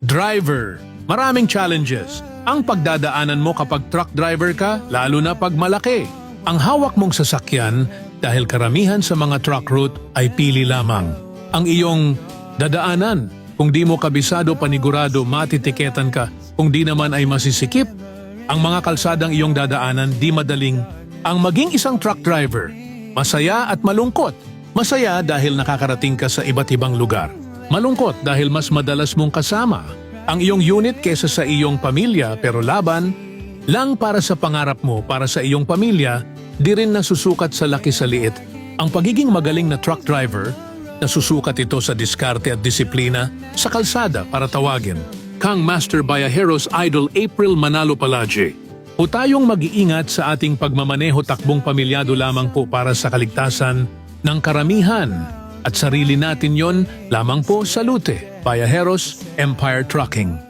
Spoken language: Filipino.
Driver. Maraming challenges ang pagdadaanan mo kapag truck driver ka, lalo na pag malaki. Ang hawak mong sasakyan dahil karamihan sa mga truck route ay pili lamang. Ang iyong dadaanan, kung di mo kabisado panigurado matitiketan ka, kung di naman ay masisikip. Ang mga kalsadang iyong dadaanan di madaling. Ang maging isang truck driver, masaya at malungkot. Masaya dahil nakakarating ka sa iba't ibang lugar. Malungkot dahil mas madalas mong kasama ang iyong unit kesa sa iyong pamilya, pero laban lang para sa pangarap mo, para sa iyong pamilya, di rin nasusukat sa laki sa liit. Ang pagiging magaling na truck driver, nasusukat ito sa diskarte at disiplina sa kalsada para tawagin kang Master Bayaheros Idol April Manalo Palaje. O tayong mag-iingat sa ating pagmamaneho, takbong pamilyado lamang po para sa kaligtasan ng karamihan. At sarili natin yon lamang po. Salute. Bayaheros Empire Trucking.